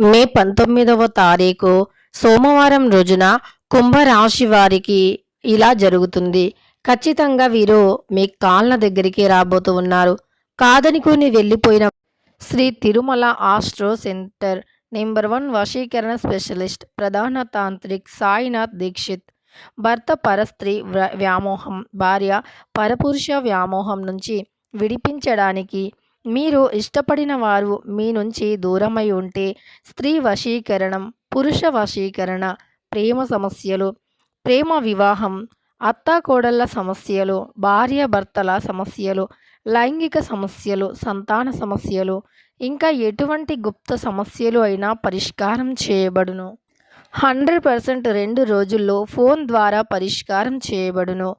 మే 19వ తారీఖు సోమవారం రోజున కుంభరాశి వారికి ఇలా జరుగుతుంది. ఖచ్చితంగా వీరు మీ కాళ్ళ దగ్గరికి రాబోతూ ఉన్నారు. కాదనుకుని వెళ్ళిపోయిన Shri Tirumala astro centre number 1 వశీకరణ స్పెషలిస్ట్ ప్రధాన తాంత్రిక్ సాయినాథ్ దీక్షిత్ భర్త పరస్త్రీ వ్యామోహం, భార్య పరపురుష వ్యామోహం నుంచి విడిపించడానికి, మీరు ఇష్టపడిన వారు మీ నుంచి దూరమై ఉంటే స్త్రీ వశీకరణం, పురుష వశీకరణ, ప్రేమ సమస్యలు, ప్రేమ వివాహం, అత్తాకోడళ్ళ సమస్యలు, భార్యాభర్తల సమస్యలు, లైంగిక సమస్యలు, సంతాన సమస్యలు, ఇంకా ఎటువంటి గుప్త సమస్యలు అయినా పరిష్కారం చేయబడును. 100% 2 రోజుల్లో ఫోన్ ద్వారా పరిష్కారం చేయబడును.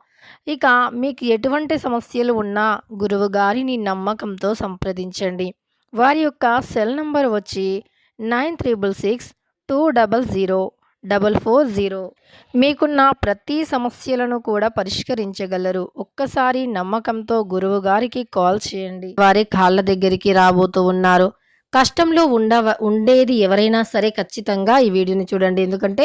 ఇక మీకు ఎటువంటి సమస్యలు ఉన్నా గురువు గారిని నమ్మకంతో సంప్రదించండి. వారి యొక్క సెల్ నంబర్ వచ్చి 9366200440. మీకున్న ప్రతి సమస్యలను కూడా పరిష్కరించగలరు. ఒక్కసారి నమ్మకంతో గురువు గారికి కాల్ చేయండి. వారి కాళ్ళ దగ్గరికి రాబోతూ ఉన్నారు. కష్టంలో ఉండేది ఎవరైనా సరే ఖచ్చితంగా ఈ వీడియోని చూడండి. ఎందుకంటే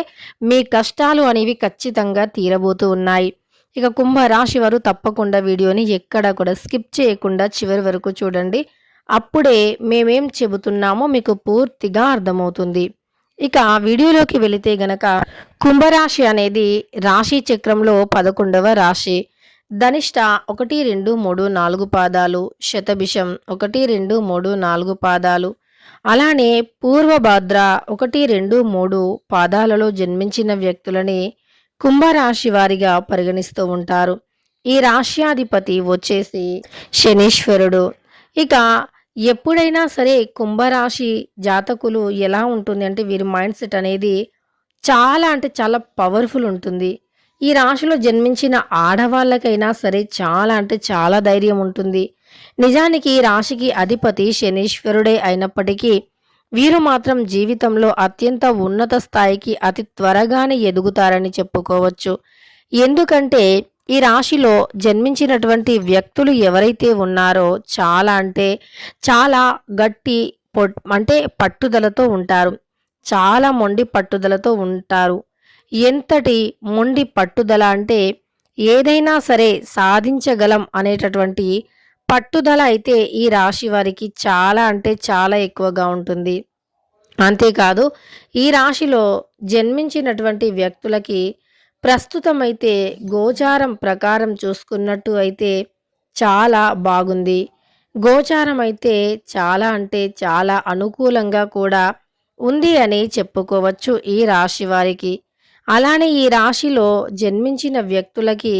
మీ కష్టాలు అనేవి ఖచ్చితంగా తీరబోతూ ఉన్నాయి. ఇక కుంభరాశి వారు తప్పకుండా వీడియోని ఎక్కడా కూడా స్కిప్ చేయకుండా చివరి వరకు చూడండి. అప్పుడే మేమేం చెబుతున్నామో మీకు పూర్తిగా అర్థమవుతుంది. ఇక వీడియోలోకి వెళితే గనక కుంభరాశి అనేది రాశి చక్రంలో 11వ రాశి. ధనిష్ట 1, 2, 3, 4 పాదాలు, శతభిషం 1, 2, 3, 4 పాదాలు, అలానే పూర్వభాద్ర 1, 2, 3 పాదాలలో జన్మించిన వ్యక్తులని కుంభరాశి వారిగా పరిగణిస్తూ ఉంటారు. ఈ రాశ్యాధిపతి వచ్చేసి శనీశ్వరుడు. ఇక ఎప్పుడైనా సరే కుంభరాశి జాతకులు ఎలా ఉంటుంది అంటే వీరి మైండ్ సెట్ అనేది చాలా అంటే చాలా పవర్ఫుల్ ఉంటుంది. ఈ రాశిలో జన్మించిన ఆడవాళ్ళకైనా సరే చాలా అంటే చాలా ధైర్యం ఉంటుంది. నిజానికి ఈ రాశికి అధిపతి శనీశ్వరుడే అయినప్పటికీ వీరు మాత్రం జీవితంలో అత్యంత ఉన్నత స్థాయికి అతి త్వరగానే ఎదుగుతారని చెప్పుకోవచ్చు. ఎందుకంటే ఈ రాశిలో జన్మించినటువంటి వ్యక్తులు ఎవరైతే ఉన్నారో చాలా అంటే చాలా గట్టి పట్టుదలతో ఉంటారు. చాలా మొండి పట్టుదలతో ఉంటారు. ఎంతటి మొండి పట్టుదల అంటే ఏదైనా సరే సాధించగలం అనేటటువంటి పట్టుదల అయితే ఈ రాశి వారికి చాలా అంటే చాలా ఎక్కువగా ఉంటుంది. అంతేకాదు ఈ రాశిలో జన్మించినటువంటి వ్యక్తులకి ప్రస్తుతం అయితే గోచారం ప్రకారం చూసుకున్నట్టు అయితే చాలా బాగుంది. గోచారం అయితే చాలా అంటే చాలా అనుకూలంగా కూడా ఉంది అని చెప్పుకోవచ్చు ఈ రాశి వారికి. అలానే ఈ రాశిలో జన్మించిన వ్యక్తులకి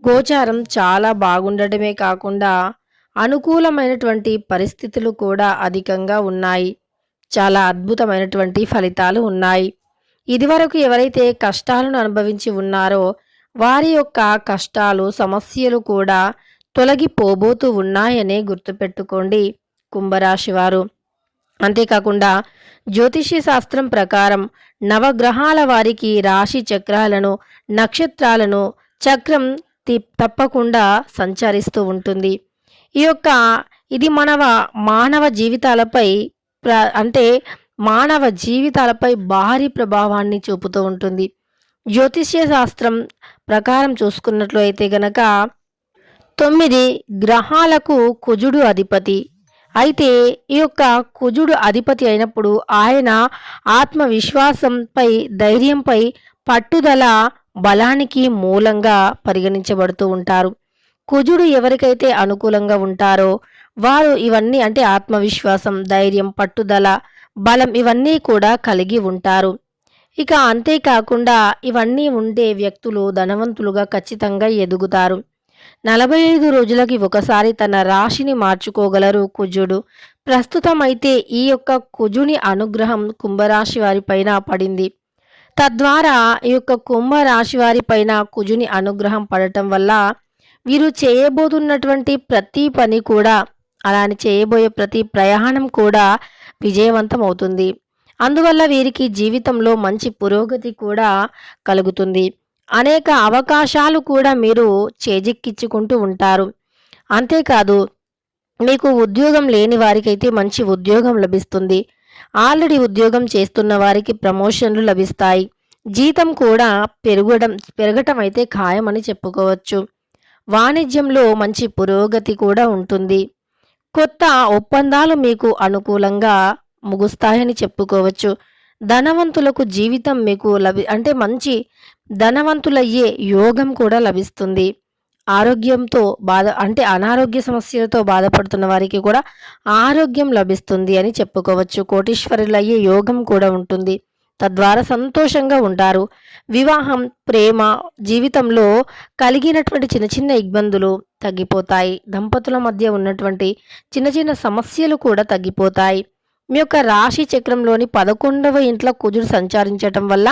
గోచారం చాలా బాగుండటమే కాకుండా అనుకూలమైనటువంటి పరిస్థితులు కూడా అధికంగా ఉన్నాయి. చాలా అద్భుతమైనటువంటి ఫలితాలు ఉన్నాయి. ఇదివరకు ఎవరైతే కష్టాలను అనుభవించి ఉన్నారో వారి యొక్క కష్టాలు సమస్యలు కూడా తొలగిపోబోతూ ఉన్నాయనే గుర్తుపెట్టుకోండి కుంభరాశి వారు. అంతేకాకుండా జ్యోతిష్య శాస్త్రం ప్రకారం నవగ్రహాల వారికి రాశి చక్రాలను నక్షత్రాలను చక్రం తప్పకుండా సంచరిస్తూ ఉంటుంది. ఇది మానవ జీవితాలపై మానవ జీవితాలపై భారీ ప్రభావాన్ని చూపుతూ ఉంటుంది. జ్యోతిష్య శాస్త్రం ప్రకారం చూసుకున్నట్లు అయితే గనక 9 గ్రహాలకు కుజుడు అధిపతి. అయితే ఈ యొక్క కుజుడు అధిపతి అయినప్పుడు ఆయన ఆత్మవిశ్వాసంపై, ధైర్యంపై, పట్టుదల, బలానికి మూలంగా పరిగణించబడుతూ ఉంటారు. కుజుడు ఎవరికైతే అనుకూలంగా ఉంటారో వారు ఇవన్నీ అంటే ఆత్మవిశ్వాసం, ధైర్యం, పట్టుదల, బలం ఇవన్నీ కూడా కలిగి ఉంటారు. ఇక అంతేకాకుండా ఇవన్నీ ఉండే వ్యక్తులు ధనవంతులుగా ఖచ్చితంగా ఎదుగుతారు. 45 రోజులకి ఒకసారి తన రాశిని మార్చుకోగలరు కుజుడు. ప్రస్తుతం అయితే ఈ యొక్క కుజుని అనుగ్రహం కుంభరాశి వారి పైన పడింది. తద్వారా ఈ యొక్క కుంభరాశి వారి పైన కుజుని అనుగ్రహం పడటం వల్ల వీరు చేయబోతున్నటువంటి ప్రతి పని కూడా, అలానే చేయబోయే ప్రతి ప్రయాణం కూడా విజయవంతం అవుతుంది. అందువల్ల వీరికి జీవితంలో మంచి పురోగతి కూడా కలుగుతుంది. అనేక అవకాశాలు కూడా మీరు చేజిక్కించుకుంటూ ఉంటారు. అంతేకాదు మీకు ఉద్యోగం లేని వారికైతే మంచి ఉద్యోగం లభిస్తుంది. ఆల్రెడీ ఉద్యోగం చేస్తున్న వారికి ప్రమోషన్లు లభిస్తాయి. జీతం కూడా పెరగటం అయితే ఖాయమని చెప్పుకోవచ్చు. వాణిజ్యంలో మంచి పురోగతి కూడా ఉంటుంది. కొత్త ఒప్పందాలు మీకు అనుకూలంగా ముగుస్తాయని చెప్పుకోవచ్చు. ధనవంతులకు జీవితం మీకు అంటే మంచి ధనవంతులయ్యే యోగం కూడా లభిస్తుంది. ఆరోగ్యంతో అంటే అనారోగ్య సమస్యలతో బాధపడుతున్న వారికి కూడా ఆరోగ్యం లభిస్తుంది అని చెప్పుకోవచ్చు. కోటీశ్వరులయ్యే యోగం కూడా ఉంటుంది. తద్వారా సంతోషంగా ఉంటారు. వివాహం, ప్రేమ జీవితంలో కలిగినటువంటి చిన్న చిన్న ఇబ్బందులు తగ్గిపోతాయి. దంపతుల మధ్య ఉన్నటువంటి చిన్న చిన్న సమస్యలు కూడా తగ్గిపోతాయి. మీ యొక్క రాశి చక్రంలోని 11వ ఇంట్లో కుజుడు సంచరించటం వల్ల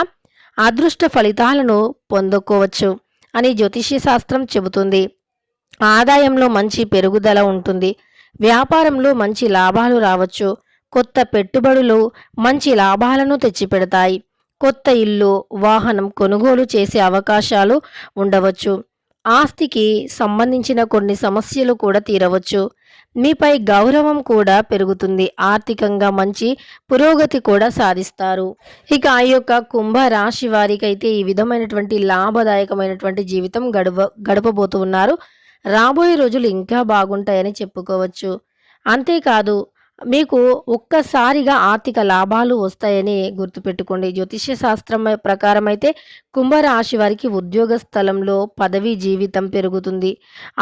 అదృష్ట ఫలితాలను పొందుకోవచ్చు అని జ్యోతిష్య శాస్త్రం చెబుతుంది. ఆదాయంలో మంచి పెరుగుదల ఉంటుంది. వ్యాపారంలో మంచి లాభాలు రావచ్చు. కొత్త పెట్టుబడులు మంచి లాభాలను తెచ్చిపెడతాయి. కొత్త ఇల్లు, వాహనం కొనుగోలు చేసే అవకాశాలు ఉండవచ్చు. ఆస్తికి సంబంధించిన కొన్ని సమస్యలు కూడా తీరవచ్చు. మీపై గౌరవం కూడా పెరుగుతుంది. ఆర్థికంగా మంచి పురోగతి కూడా సాధిస్తారు. ఇక ఆ యొక్క కుంభ రాశి వారికైతే ఈ విధమైనటువంటి లాభదాయకమైనటువంటి జీవితం గడపబోతూ ఉన్నారు. రాబోయే రోజులు ఇంకా బాగుంటాయని చెప్పుకోవచ్చు. అంతేకాదు మీకు ఒక్కసారిగా ఆర్థిక లాభాలు వస్తాయని గుర్తుపెట్టుకోండి. జ్యోతిష్య శాస్త్రం ప్రకారం అయితే కుంభరాశి వారికి ఉద్యోగ స్థలంలో పదవీ జీవితం పెరుగుతుంది.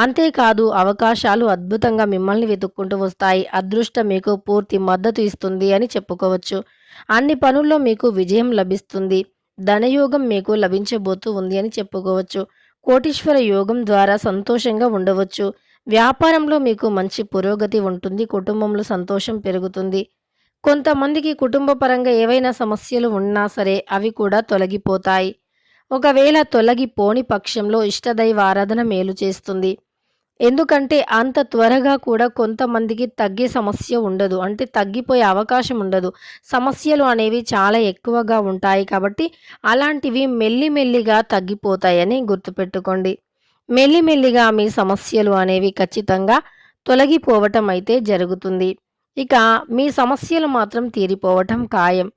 అంతేకాదు అవకాశాలు అద్భుతంగా మిమ్మల్ని వెతుక్కుంటూ వస్తాయి. అదృష్టం మీకు పూర్తి మద్దతు ఇస్తుంది అని చెప్పుకోవచ్చు. అన్ని పనుల్లో మీకు విజయం లభిస్తుంది. ధనయోగం మీకు లభించబోతూ ఉంది అని చెప్పుకోవచ్చు. కోటీశ్వర యోగం ద్వారా సంతోషంగా ఉండవచ్చు. వ్యాపారంలో మీకు మంచి పురోగతి ఉంటుంది. కుటుంబంలో సంతోషం పెరుగుతుంది. కొంతమందికి కుటుంబ పరంగా ఏవైనా సమస్యలు ఉన్నా సరే అవి కూడా తొలగిపోతాయి. ఒకవేళ తొలగిపోని పక్షంలో ఇష్టదైవ ఆరాధన మేలు చేస్తుంది. ఎందుకంటే అంత త్వరగా కూడా కొంతమందికి తగ్గే సమస్య ఉండదు. అంటే తగ్గిపోయే అవకాశం ఉండదు. సమస్యలు అనేవి చాలా ఎక్కువగా ఉంటాయి కాబట్టి అలాంటివి మెల్లిమెల్లిగా తగ్గిపోతాయని గుర్తుపెట్టుకోండి. మెల్లిమెల్లిగా మీ సమస్యలు అనేవి ఖచ్చితంగా తొలగిపోవటం అయితే జరుగుతుంది. ఇక మీ సమస్యలు మాత్రం తీరిపోవటం ఖాయం.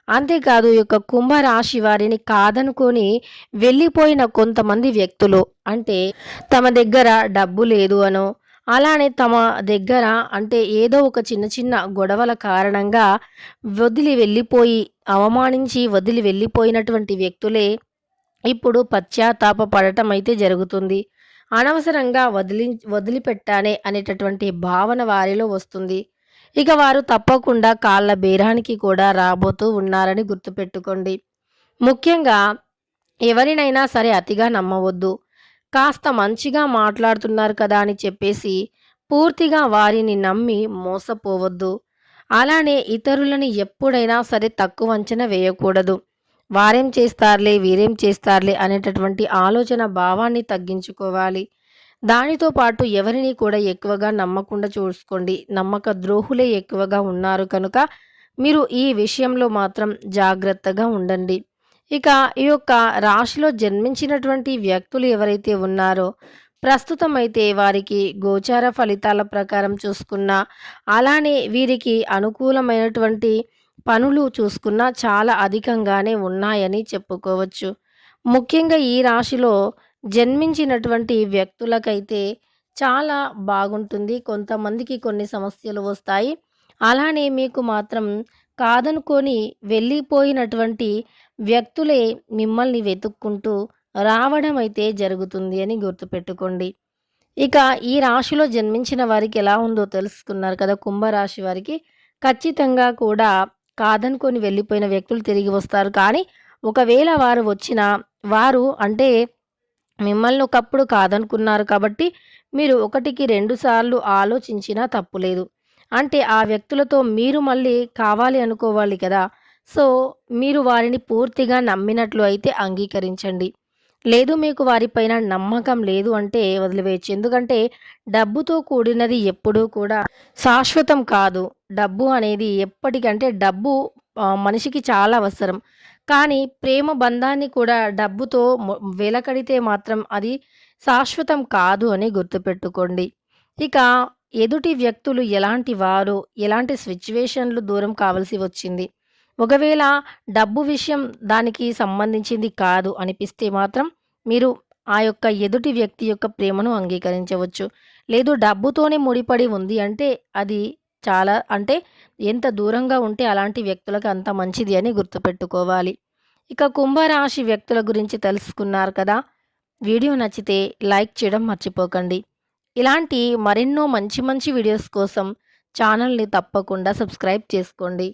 అంతేకాదు ఈ యొక్క కుంభరాశి వారిని కాదనుకొని వెళ్ళిపోయిన కొంతమంది వ్యక్తులు అంటే తమ దగ్గర డబ్బు లేదు అనో, అలానే తమ దగ్గర అంటే ఏదో ఒక చిన్న చిన్న గొడవల కారణంగా అవమానించి వదిలి వెళ్ళిపోయినటువంటి వ్యక్తులే ఇప్పుడు పశ్చాత్తాప పడటం అయితే జరుగుతుంది. అనవసరంగా వదిలిపెట్టానే అనేటటువంటి భావన వారిలో వస్తుంది. ఇక వారు తప్పకుండా కాళ్ళ బేరానికి కూడా రాబోతూ ఉన్నారని గుర్తుపెట్టుకోండి. ముఖ్యంగా ఎవరినైనా సరే అతిగా నమ్మవద్దు. కాస్త మంచిగా మాట్లాడుతున్నారు కదా అని చెప్పేసి పూర్తిగా వారిని నమ్మి మోసపోవద్దు. అలానే ఇతరులని ఎప్పుడైనా సరే తక్కువ అంచనా వేయకూడదు. వారేం చేస్తారులే, వీరేం చేస్తారులే అనేటటువంటి ఆలోచన భావాన్ని తగ్గించుకోవాలి. దానితో పాటు ఎవరిని కూడా ఎక్కువగా నమ్మకుండా చూసుకోండి. నమ్మక ద్రోహులే ఎక్కువగా ఉన్నారు కనుక మీరు ఈ విషయంలో మాత్రం జాగ్రత్తగా ఉండండి. ఇక ఈ యొక్క రాశిలో జన్మించినటువంటి వ్యక్తులు ఎవరైతే ఉన్నారో ప్రస్తుతం అయితే వారికి గోచార ఫలితాల ప్రకారం చూసుకున్నా, అలానే వీరికి అనుకూలమైనటువంటి పనులు చూసుకున్నా చాలా అధికంగానే ఉన్నాయని చెప్పుకోవచ్చు. ముఖ్యంగా ఈ రాశిలో జన్మించినటువంటి వ్యక్తులకైతే చాలా బాగుంటుంది. కొంతమందికి కొన్ని సమస్యలు వస్తాయి. అలానే మీకు మాత్రం కాదనుకొని వెళ్ళిపోయినటువంటి వ్యక్తులే మిమ్మల్ని వెతుక్కుంటూ రావడం అయితే జరుగుతుంది అని గుర్తుపెట్టుకోండి. ఇక ఈ రాశిలో జన్మించిన వారికి ఎలా ఉందో తెలుసుకున్నారు కదా. కుంభరాశి వారికి ఖచ్చితంగా కూడా కాదనుకొని వెళ్ళిపోయిన వ్యక్తులు తిరిగి వస్తారు. కానీ ఒకవేళ వారు వచ్చినా వారు అంటే మిమ్మల్ని ఒకప్పుడు కాదనుకున్నారు కాబట్టి మీరు 1కి 2 సార్లు ఆలోచించినా తప్పులేదు. అంటే ఆ వ్యక్తులతో మీరు మళ్ళీ కావాలి అనుకోవాలి కదా. సో మీరు వారిని పూర్తిగా నమ్మినట్లు అయితే అంగీకరించండి. లేదు మీకు వారిపైన నమ్మకం లేదు అంటే వదిలివేయచ్చు. ఎందుకంటే డబ్బుతో కూడినది ఎప్పుడూ కూడా శాశ్వతం కాదు. డబ్బు అనేది ఎప్పటికంటే డబ్బు మనిషికి చాలా అవసరం. కానీ ప్రేమ బంధాన్ని కూడా డబ్బుతో వెలకడితే మాత్రం అది శాశ్వతం కాదు అని గుర్తుపెట్టుకోండి. ఇక ఎదుటి వ్యక్తులు ఎలాంటి వారో, ఎలాంటి సిట్యుయేషన్‌లు దూరం కావాల్సి వచ్చింది. ఒకవేళ డబ్బు విషయం దానికి సంబంధించింది కాదు అనిపిస్తే మాత్రం మీరు ఆ యొక్క ఎదుటి వ్యక్తి యొక్క ప్రేమను అంగీకరించవచ్చు. లేదు డబ్బుతోనే ముడిపడి ఉంది అంటే అది చాలా అంటే ఎంత దూరంగా ఉంటే అలాంటి వ్యక్తులకు అంత మంచిది అని గుర్తుపెట్టుకోవాలి. ఇక కుంభరాశి వ్యక్తుల గురించి తెలుసుకున్నారు కదా! వీడియో నచ్చితే లైక్ చేయడం మర్చిపోకండి. ఇలాంటి మరెన్నో మంచి మంచి వీడియోస్ కోసం ఛానల్‌ని తప్పకుండా సబ్స్క్రైబ్ చేసుకోండి.